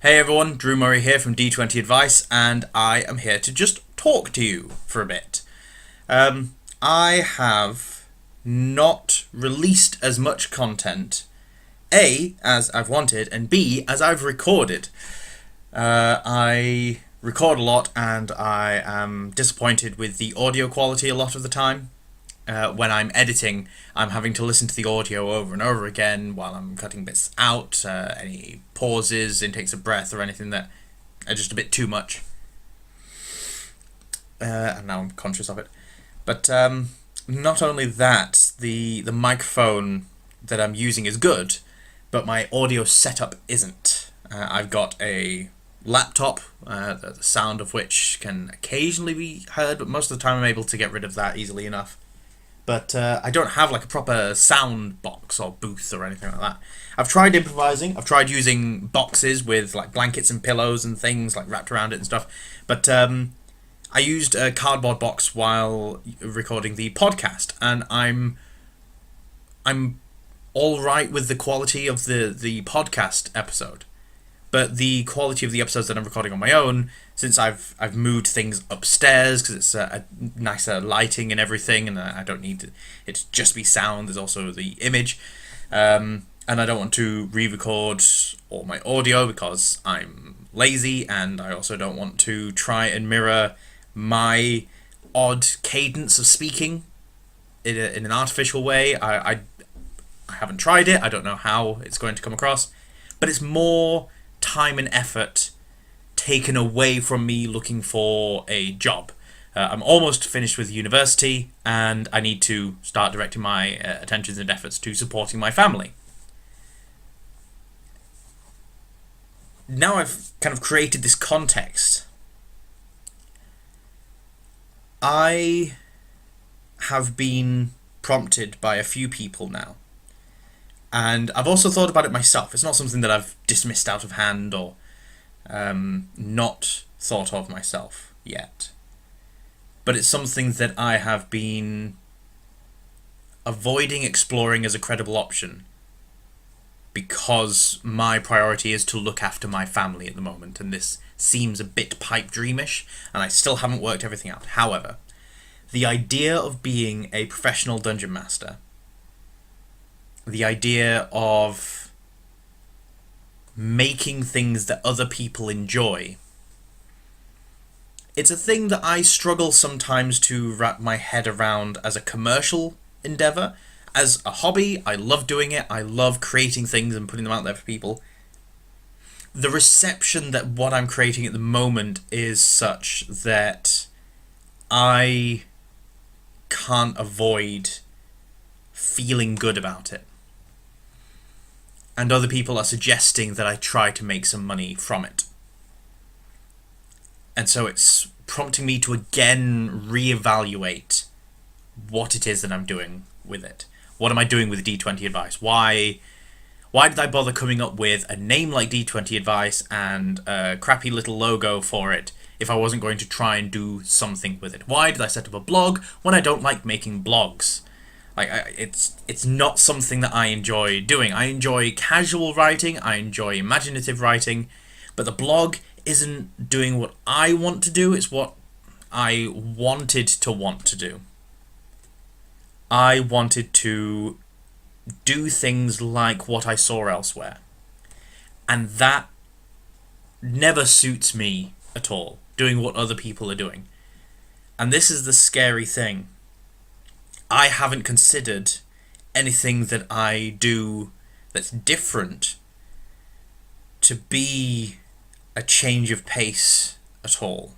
Hey everyone, Drew Murray here from D20 Advice, and I am here to just talk to you for a bit. I have not released as much content, A, as I've wanted, and B, as I've recorded. I record a lot, and I am disappointed with the audio quality a lot of the time. When I'm editing, I'm having to listen to the audio over and over again while I'm cutting bits out, any pauses, intakes of breath, or anything that are just a bit too much. And now I'm conscious of it. But not only that, the microphone that I'm using is good, but my audio setup isn't. I've got a laptop, the sound of which can occasionally be heard, but most of the time I'm able to get rid of that easily enough. But I don't have like a proper sound box or booth or anything like that. I've tried improvising. I've tried using boxes with like blankets and pillows and things like wrapped around it and stuff. But I used a cardboard box while recording the podcast, and I'm all right with the quality of the podcast episode. But the quality of the episodes that I'm recording on my own, since I've moved things upstairs because it's a nicer lighting and everything, and I don't need it to just be sound. There's also the image, and I don't want to re-record all my audio because I'm lazy, and I also don't want to try and mirror my odd cadence of speaking in an artificial way. I haven't tried it. I don't know how it's going to come across, but it's more time and effort taken away from me looking for a job. I'm almost finished with university, and I need to start directing my attentions and efforts to supporting my family. Now I've kind of created this context, I have been prompted by a few people now. And I've also thought about it myself. It's not something that I've dismissed out of hand or not thought of myself yet. But it's something that I have been avoiding exploring as a credible option because my priority is to look after my family at the moment, and this seems a bit pipe dreamish, and I still haven't worked everything out. However, the idea of being a professional dungeon master, the idea of making things that other people enjoy, it's a thing that I struggle sometimes to wrap my head around as a commercial endeavor. As a hobby, I love doing it. I love creating things and putting them out there for people. The reception that what I'm creating at the moment is such that I can't avoid feeling good about it. And other people are suggesting that I try to make some money from it. And so it's prompting me to again reevaluate what it is that I'm doing with it. What am I doing with D20 Advice? Why did I bother coming up with a name like D20 Advice and a crappy little logo for it if I wasn't going to try and do something with it? Why did I set up a blog when I don't like making blogs? It's not something that I enjoy doing. I enjoy casual writing, I enjoy imaginative writing, but the blog isn't doing what I want to do, it's what I wanted to want to do. I wanted to do things like what I saw elsewhere, and that never suits me at all, doing what other people are doing. And this is the scary thing. I haven't considered anything that I do that's different to be a change of pace at all,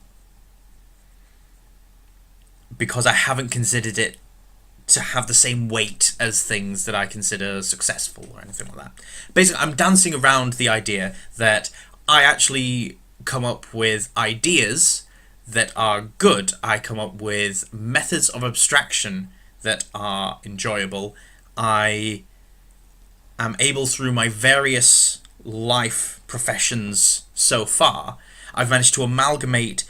because I haven't considered it to have the same weight as things that I consider successful or anything like that. Basically, I'm dancing around the idea that I actually come up with ideas that are good. I come up with methods of abstraction that are enjoyable. I am able, through my various life professions so far, I've managed to amalgamate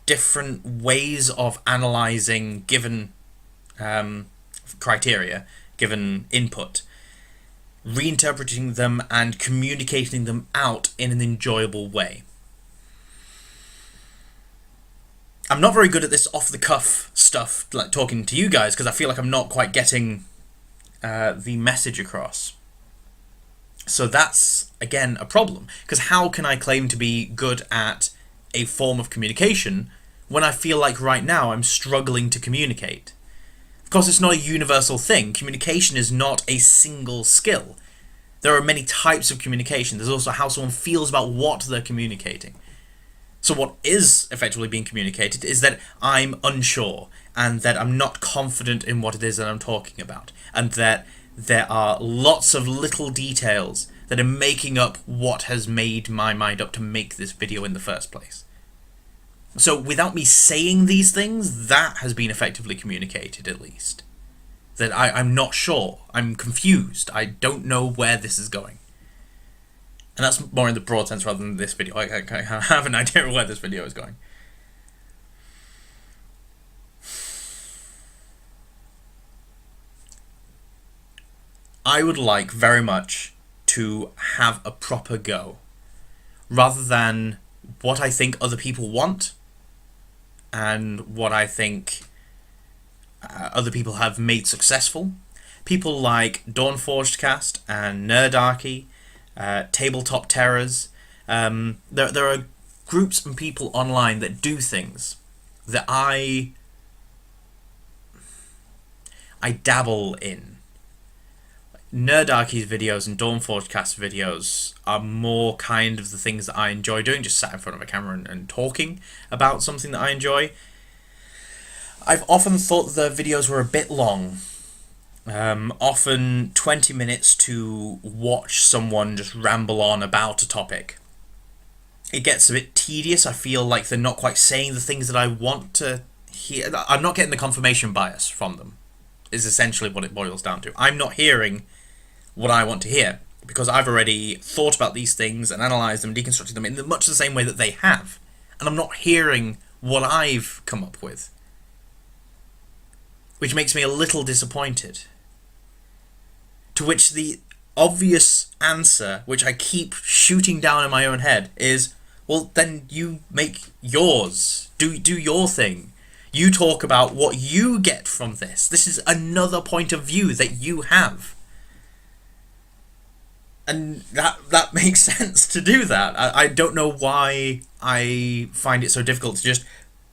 different ways of analysing given criteria, given input, reinterpreting them and communicating them out in an enjoyable way. I'm not very good at this off-the-cuff stuff, like talking to you guys, because I feel like I'm not quite getting the message across. So that's, again, a problem. Because how can I claim to be good at a form of communication when I feel like right now I'm struggling to communicate? Of course, it's not a universal thing. Communication is not a single skill. There are many types of communication. There's also how someone feels about what they're communicating. So what is effectively being communicated is that I'm unsure, and that I'm not confident in what it is that I'm talking about, and that there are lots of little details that are making up what has made my mind up to make this video in the first place. So without me saying these things, that has been effectively communicated, at least. That I'm not sure, I'm confused, I don't know where this is going. And that's more in the broad sense rather than this video. I have an idea of where this video is going. I would like very much to have a proper go, rather than what I think other people want and what I think other people have made successful. People like Dawnforged Cast and Nerdarchy, Tabletop Terrors. There are groups and people online that do things that I dabble in. Nerdarchy's videos and Dawnforged Cast videos are more kind of the things that I enjoy doing, just sat in front of a camera and talking about something that I enjoy. I've often thought the videos were a bit long. Often 20 minutes to watch someone just ramble on about a topic. It gets a bit tedious. I feel like they're not quite saying the things that I want to hear. I'm not getting the confirmation bias from them, is essentially what it boils down to. I'm not hearing what I want to hear, because I've already thought about these things and analysed them, deconstructed them in much the same way that they have. And I'm not hearing what I've come up with, which makes me a little disappointed. To which the obvious answer, which I keep shooting down in my own head, is, well, then you make yours. Do your thing. You talk about what you get from this. This is another point of view that you have. And that makes sense to do that. I don't know why I find it so difficult to just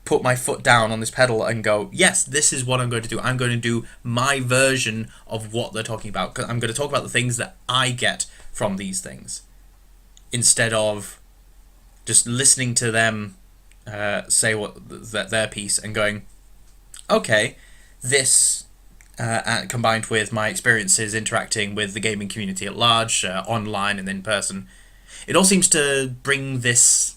put my foot down on this pedal and go, yes, this is what I'm going to do. I'm going to do my version of what they're talking about. I'm going to talk about the things that I get from these things, instead of just listening to them say their piece and going, okay, this combined with my experiences interacting with the gaming community at large, online and in person, it all seems to bring this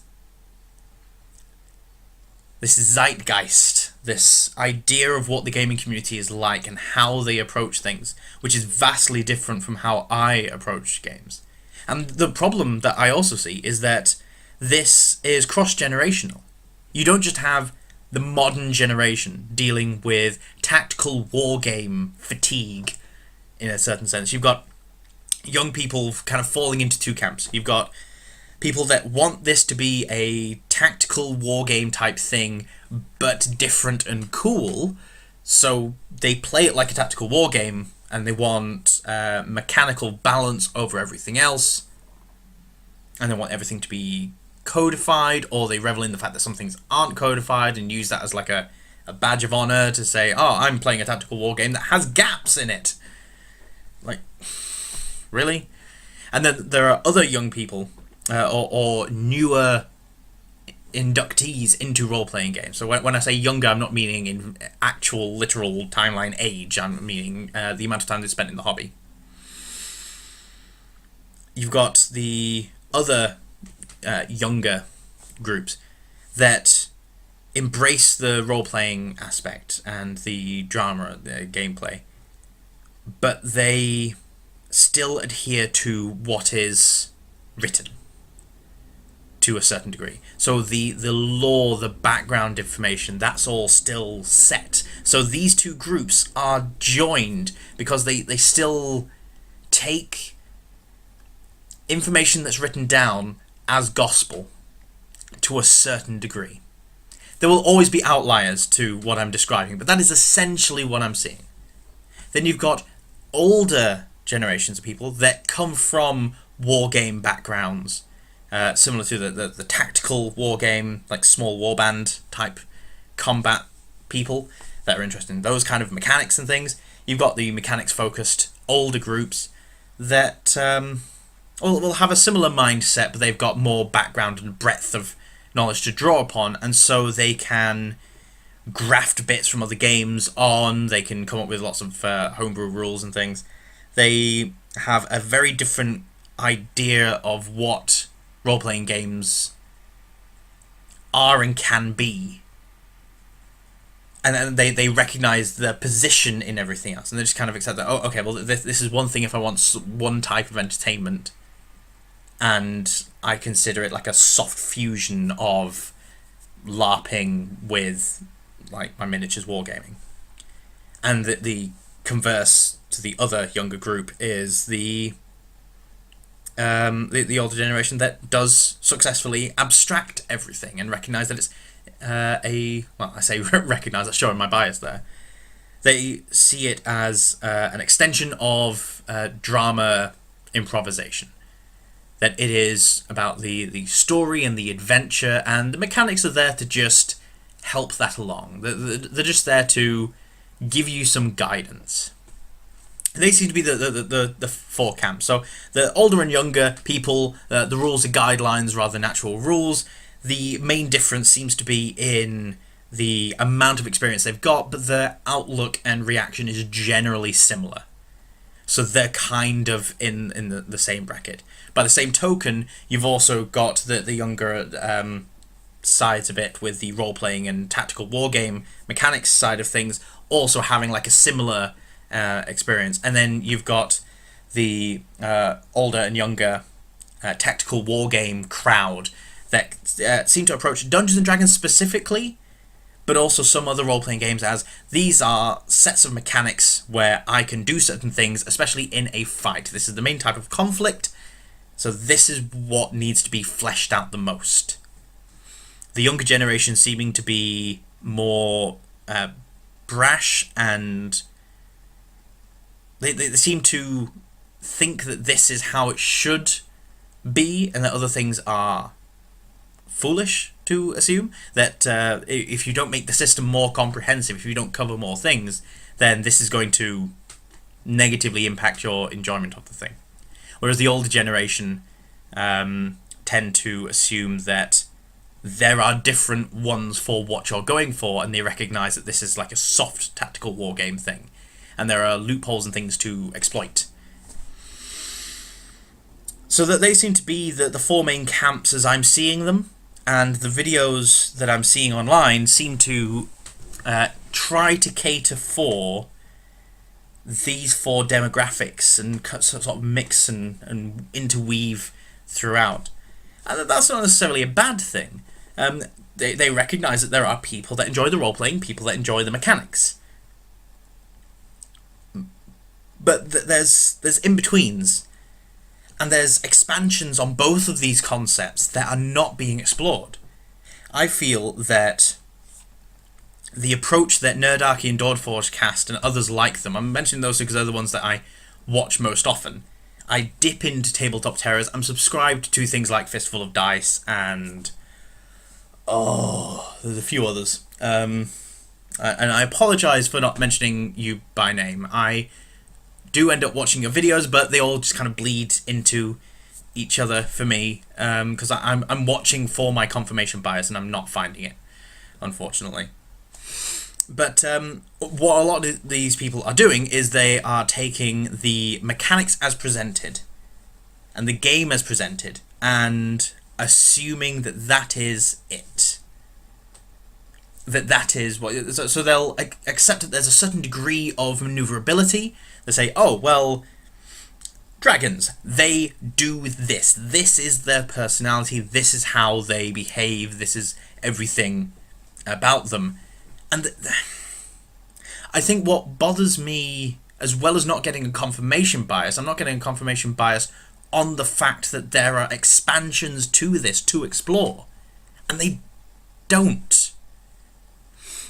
zeitgeist, this idea of what the gaming community is like and how they approach things, which is vastly different from how I approach games. And the problem that I also see is that this is cross-generational. You don't just have the modern generation dealing with tactical wargame fatigue in a certain sense. You've got young people kind of falling into two camps. You've got people that want this to be a tactical wargame type thing, but different and cool, so they play it like a tactical wargame, and they want mechanical balance over everything else, and they want everything to be codified, or they revel in the fact that some things aren't codified and use that as like a badge of honor to say, oh, I'm playing a tactical wargame that has gaps in it. Like, really? And then there are other young people or newer inductees into role-playing games. So when I say younger, I'm not meaning in actual literal timeline age. I'm meaning the amount of time they spent in the hobby. You've got the other younger groups that embrace the role-playing aspect and the drama, the gameplay, but they still adhere to what is written to a certain degree. So the lore, the background information, that's all still set. So these two groups are joined because they still take information that's written down as gospel to a certain degree. There will always be outliers to what I'm describing, but that is essentially what I'm seeing. Then you've got older generations of people that come from war game backgrounds, similar to the tactical war game, like small warband type combat people that are interested in those kind of mechanics and things. You've got the mechanics focused older groups that will have a similar mindset, but they've got more background and breadth of knowledge to draw upon, and so they can graft bits from other games on. They can come up with lots of homebrew rules and things. They have a very different idea of what role-playing games are and can be, and then they recognize their position in everything else, and they just kind of accept that, oh, okay, well, this is one thing if I want one type of entertainment, and I consider it like a soft fusion of LARPing with like my miniatures wargaming. And the converse to the other younger group is the older generation that does successfully abstract everything and recognize that it's I say recognize, that's showing my bias there. They see it as an extension of drama improvisation. That it is about the story and the adventure, and the mechanics are there to just help that along. They're just there to give you some guidance. They seem to be the four camps. So the older and younger people, the rules are guidelines rather than actual rules. The main difference seems to be in the amount of experience they've got, but their outlook and reaction is generally similar. So they're kind of in the same bracket. By the same token, you've also got the younger sides of it with the role-playing and tactical wargame mechanics side of things also having like a similar experience. And then you've got the older and younger tactical wargame crowd that seem to approach Dungeons & Dragons specifically, but also some other role-playing games as these are sets of mechanics where I can do certain things, especially in a fight. This is the main type of conflict, so this is what needs to be fleshed out the most. The younger generation seeming to be more brash, and they seem to think that this is how it should be, and that other things are foolish to assume. That if you don't make the system more comprehensive, if you don't cover more things, then this is going to negatively impact your enjoyment of the thing. Whereas the older generation tend to assume that there are different ones for what you're going for, and they recognize that this is like a soft tactical wargame thing, and there are loopholes and things to exploit. So that they seem to be the four main camps as I'm seeing them, and the videos that I'm seeing online seem to try to cater for these four demographics and sort of mix and interweave throughout. And that's not necessarily a bad thing. They recognise that there are people that enjoy the role-playing, people that enjoy the mechanics. But there's in-betweens. And there's expansions on both of these concepts that are not being explored. I feel that the approach that Nerdarchy and Dordforge cast and others like them, I'm mentioning those because they're the ones that I watch most often. I dip into tabletop terrors. I'm subscribed to things like Fistful of Dice and there's a few others. And I apologise for not mentioning you by name. I do end up watching your videos, but they all just kind of bleed into each other for me, because I'm watching for my confirmation bias and I'm not finding it, unfortunately. But what a lot of these people are doing is they are taking the mechanics as presented and the game as presented and assuming that that is it. That is what. So they'll accept that there's a certain degree of maneuverability. They say, oh, well, dragons, they do this. This is their personality. This is how they behave. This is everything about them. And I think what bothers me, as well as not getting a confirmation bias, I'm not getting a confirmation bias on the fact that there are expansions to this to explore. And they don't.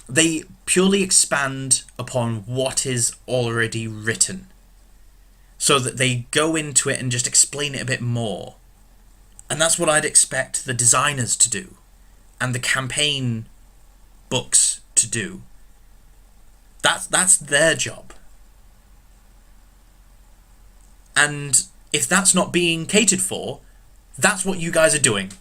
They purely expand upon what is already written, so that they go into it and just explain it a bit more. And that's what I'd expect the designers to do, and the campaign books to do. That's their job. And if that's not being catered for, that's what you guys are doing.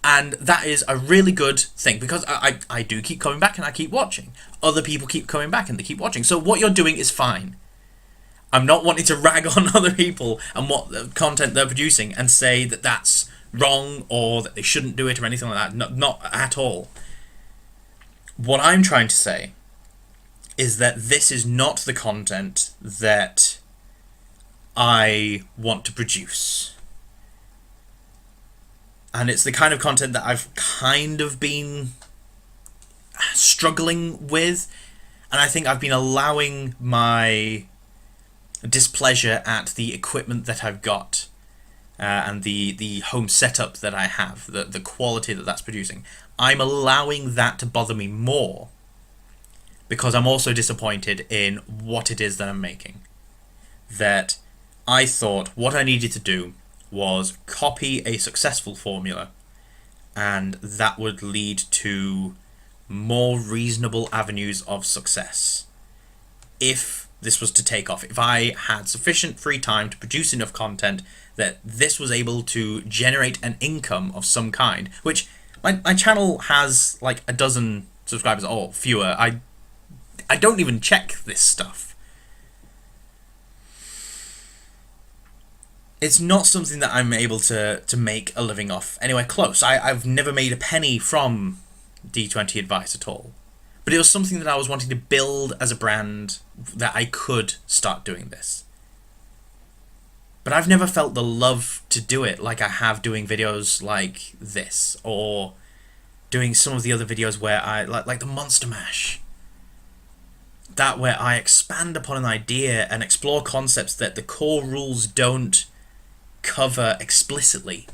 And that is a really good thing, because I do keep coming back and I keep watching. Other people keep coming back and they keep watching. So what you're doing is fine. I'm not wanting to rag on other people and what the content they're producing and say that that's wrong or that they shouldn't do it or anything like that. Not at all. What I'm trying to say is that this is not the content that I want to produce. And it's the kind of content that I've kind of been struggling with. And I think I've been allowing my displeasure at the equipment that I've got and the home setup that I have, the quality that that's producing. I'm allowing that to bother me more because I'm also disappointed in what it is that I'm making. That I thought what I needed to do was copy a successful formula, and that would lead to more reasonable avenues of success. If this was to take off, if I had sufficient free time to produce enough content that this was able to generate an income of some kind, which my channel has like a dozen subscribers or fewer. I don't even check this stuff. It's not something that I'm able to make a living off anywhere close. I've never made a penny from D20 advice at all. But it was something that I was wanting to build as a brand, that I could start doing this. But I've never felt the love to do it like I have doing videos like this, or doing some of the other videos where I, like the Monster Mash. That where I expand upon an idea and explore concepts that the core rules don't cover explicitly,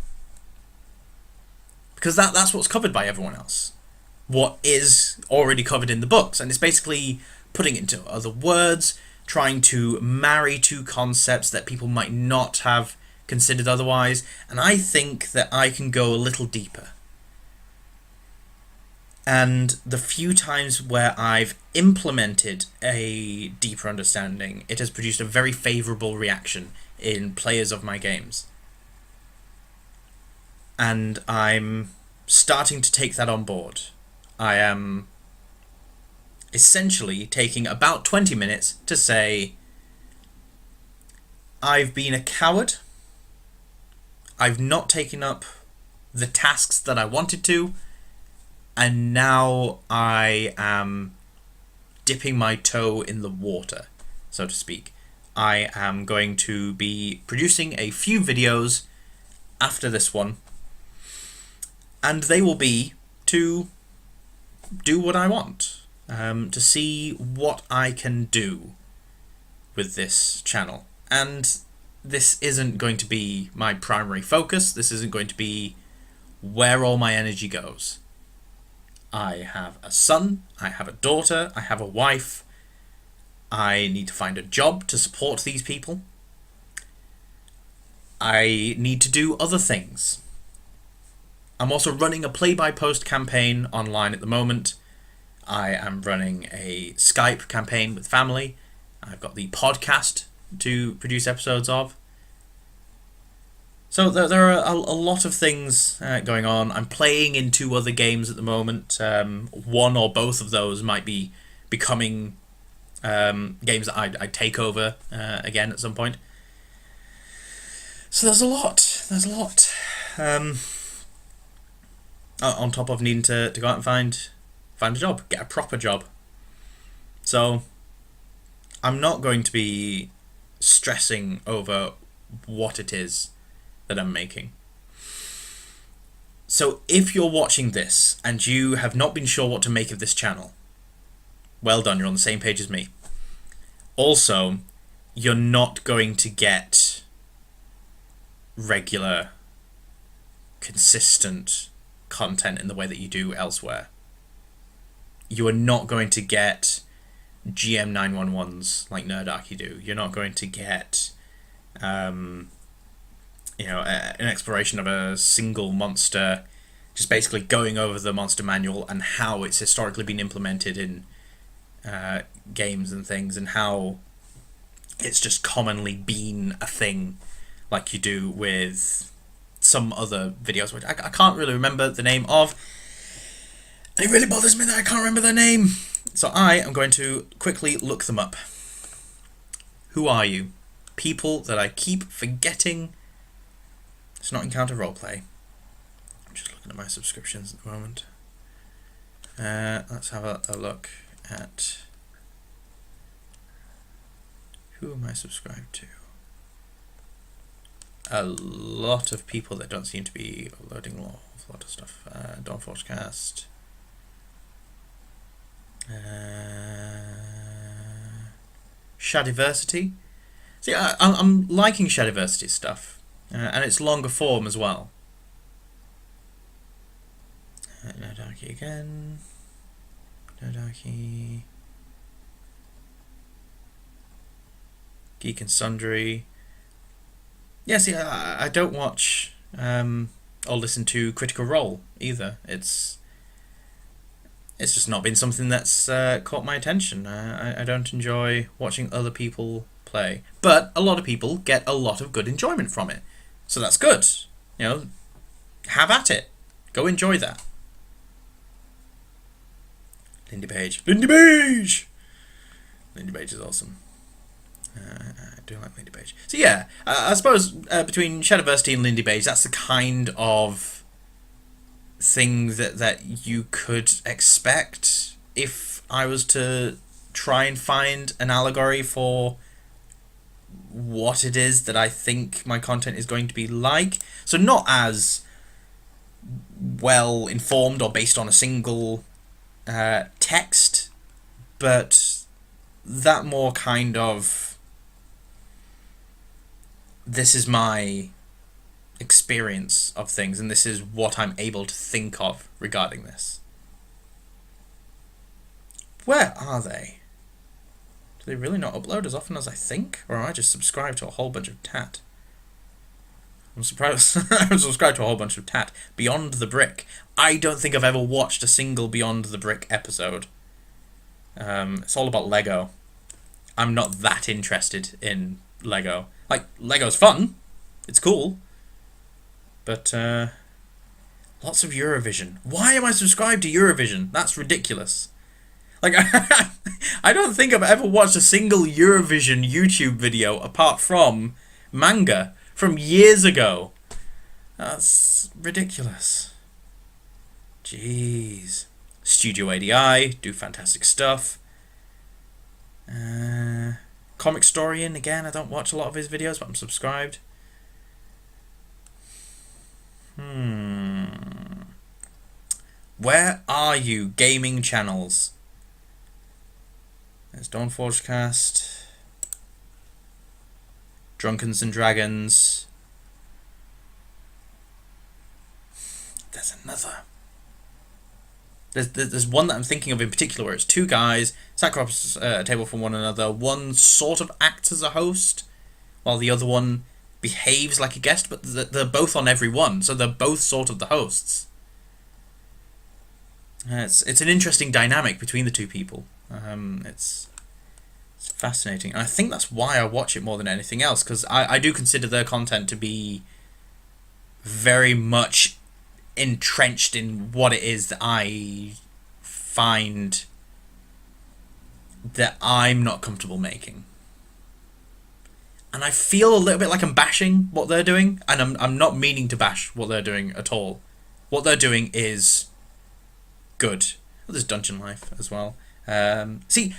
because that's what's covered by everyone else, what is already covered in the books, and it's basically putting it into other words, trying to marry two concepts that people might not have considered otherwise. And I think that I can go a little deeper, and the few times where I've implemented a deeper understanding, it has produced a very favourable reaction in players of my games. And I'm starting to take that on board. I am essentially taking about 20 minutes to say, I've been a coward. I've not taken up the tasks that I wanted to, and now I am dipping my toe in the water, so to speak. I am going to be producing a few videos after this one, and they will be to do what I want, to see what I can do with this channel. And this isn't going to be my primary focus. This isn't going to be where all my energy goes. I have a son, I have a daughter, I have a wife. I need to find a job to support these people. I need to do other things. I'm also running a play-by-post campaign online at the moment. I am running a Skype campaign with family. I've got the podcast to produce episodes of. So there are a lot of things going on. I'm playing in 2 other games at the moment. One or both of those might be becoming games that I take over again at some point. So there's a lot. On top of needing to go out and find a job, get a proper job. So I'm not going to be stressing over what it is that I'm making. So if you're watching this and you have not been sure what to make of this channel, well done, you're on the same page as me. Also, you're not going to get regular, consistent content in the way that you do elsewhere. You are not going to get GM 911s like Nerdarchy do. You're not going to get an exploration of a single monster, just basically going over the monster manual and how it's historically been implemented in games and things, and how it's just commonly been a thing, like you do with some other videos, which I can't really remember the name of. It really bothers me that I can't remember their name. So I am going to quickly look them up. Who are you? People that I keep forgetting. It's not Encounter Roleplay. I'm just looking at my subscriptions at the moment. Let's have a look at... Who am I subscribed to? A lot of people that don't seem to be uploading a lot of stuff. Dawnforge Cast. Shadiversity. See, I'm liking Shadiversity stuff, and it's longer form as well. Nerdarchy again. Nerdarchy. Geek and Sundry. Yeah, see, I don't watch or listen to Critical Role either. It's just not been something that's caught my attention. I don't enjoy watching other people play. But a lot of people get a lot of good enjoyment from it. So that's good. Have at it. Go enjoy that. Lindy Page. Lindy Page! Lindy Page is awesome. I do like Lindy Page. So yeah, I suppose between Shadiversity and Lindy Page, that's the kind of thing that you could expect if I was to try and find an allegory for what it is that I think my content is going to be like. So not as well informed or based on a single text, but that more kind of, this is my experience of things, and this is what I'm able to think of regarding this. Where are they? Do they really not upload as often as I think? Or am I just subscribed to a whole bunch of tat? I'm surprised. I'm subscribed to a whole bunch of tat. Beyond the Brick. I don't think I've ever watched a single Beyond the Brick episode. It's all about Lego. I'm not that interested in Lego. Like, Lego's fun. It's cool. But, lots of Eurovision. Why am I subscribed to Eurovision? That's ridiculous. Like, I don't think I've ever watched a single Eurovision YouTube video apart from manga from years ago. That's ridiculous. Jeez. Studio ADI do fantastic stuff. Comic Storian, again, I don't watch a lot of his videos, but I'm subscribed. Where are you, gaming channels? There's Dawnforge Cast, Drunkens and Dragons. There's another. There's one that I'm thinking of in particular where it's two guys sat across a table from one another. One sort of acts as a host, while the other one behaves like a guest, but they're both on every one, so they're both sort of the hosts. It's an interesting dynamic between the two people. It's fascinating, and I think that's why I watch it more than anything else, because I do consider their content to be very much entrenched in what it is that I find that I'm not comfortable making. And I feel a little bit like I'm bashing what they're doing, and I'm not meaning to bash what they're doing at all. What they're doing is good. Well, there's Dungeon Life as well. See,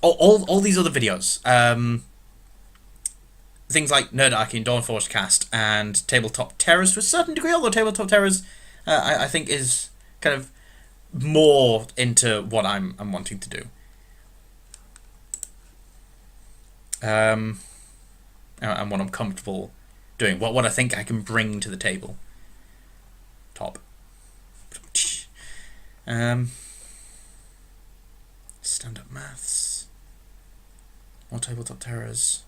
all these other videos, things like Nerdarchy and Dawnforge Cast and Tabletop Terrors to a certain degree, although Tabletop Terrors I think is kind of more into what I'm wanting to do. And what I'm comfortable doing, what I think I can bring to the table. Top. Stand-up maths. More tabletop terrors.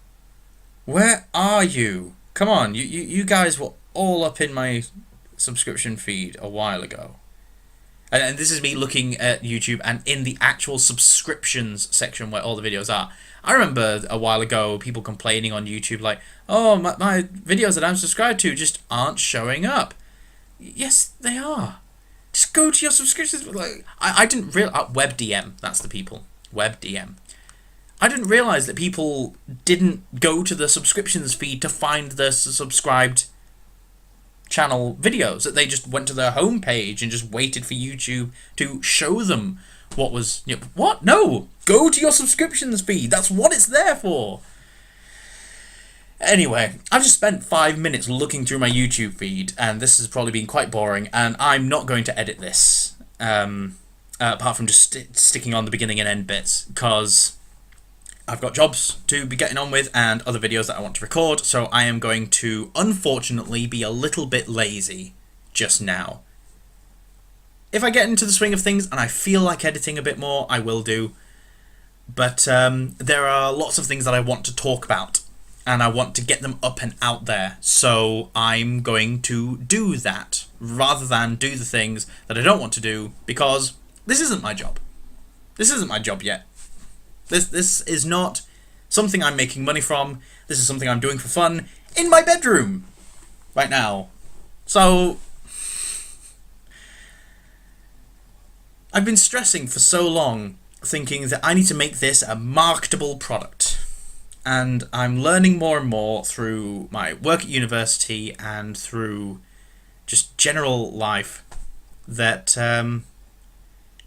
Where are you? Come on, you guys were all up in my subscription feed a while ago. And this is me looking at YouTube and in the actual subscriptions section where all the videos are. I remember a while ago people complaining on YouTube like, oh, my videos that I'm subscribed to just aren't showing up. Yes, they are. Just go to your subscriptions. Like, I didn't realize... WebDM, that's the people. WebDM. I didn't realize that people didn't go to the subscriptions feed to find the subscribed channel videos, that they just went to their homepage and just waited for YouTube to show them what was... You know, what? No! Go to your subscriptions feed. That's what it's there for. Anyway, I've just spent 5 minutes looking through my YouTube feed, and this has probably been quite boring, and I'm not going to edit this, apart from just sticking on the beginning and end bits, because I've got jobs to be getting on with and other videos that I want to record, so I am going to, unfortunately, be a little bit lazy just now. If I get into the swing of things and I feel like editing a bit more, I will do, but there are lots of things that I want to talk about, and I want to get them up and out there, so I'm going to do that, rather than do the things that I don't want to do, because this isn't my job. This isn't my job yet. This is not something I'm making money from. This is something I'm doing for fun in my bedroom right now. So I've been stressing for so long, thinking that I need to make this a marketable product. And I'm learning more and more through my work at university and through just general life that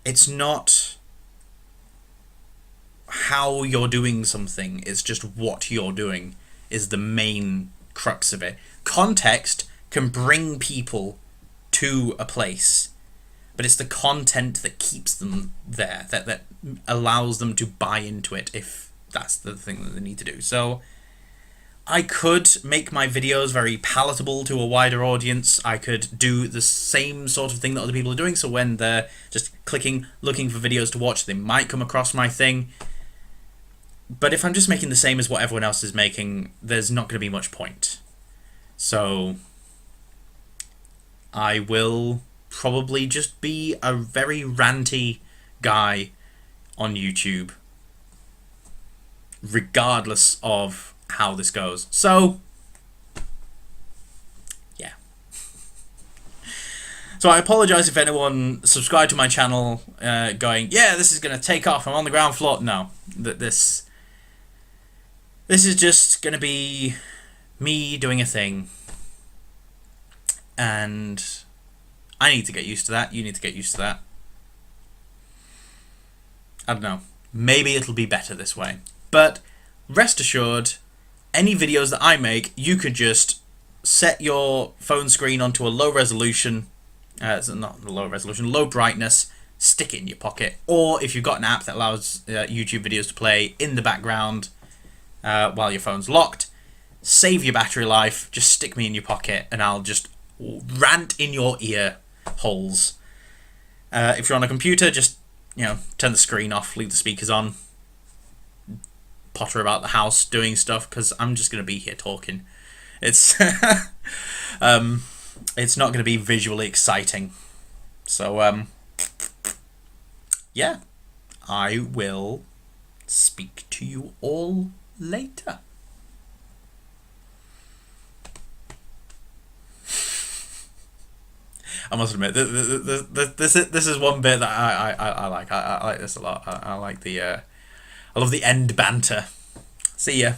it's not how you're doing something, it's just what you're doing is the main crux of it. Context can bring people to a place, but it's the content that keeps them there, that allows them to buy into it, if that's the thing that they need to do. So I could make my videos very palatable to a wider audience. I could do the same sort of thing that other people are doing, so when they're just clicking, looking for videos to watch, they might come across my thing. But if I'm just making the same as what everyone else is making, there's not going to be much point. So I will probably just be a very ranty guy on YouTube, regardless of how this goes. So, yeah. So I apologise if anyone subscribed to my channel going, yeah, this is going to take off, I'm on the ground floor. No, this is just going to be me doing a thing. And I need to get used to that. You need to get used to that. I don't know. Maybe it'll be better this way. But rest assured, any videos that I make, you could just set your phone screen onto a low resolution, not low resolution, low brightness, stick it in your pocket. Or if you've got an app that allows YouTube videos to play in the background while your phone's locked, save your battery life, just stick me in your pocket and I'll just rant in your ear holes. If you're on a computer, just turn the screen off, leave the speakers on, potter about the house doing stuff, because I'm just going to be here talking. It's it's not going to be visually exciting. So yeah, I will speak to you all later. I must admit, this is one bit that I like. I like this a lot. I like I love the end banter. See ya.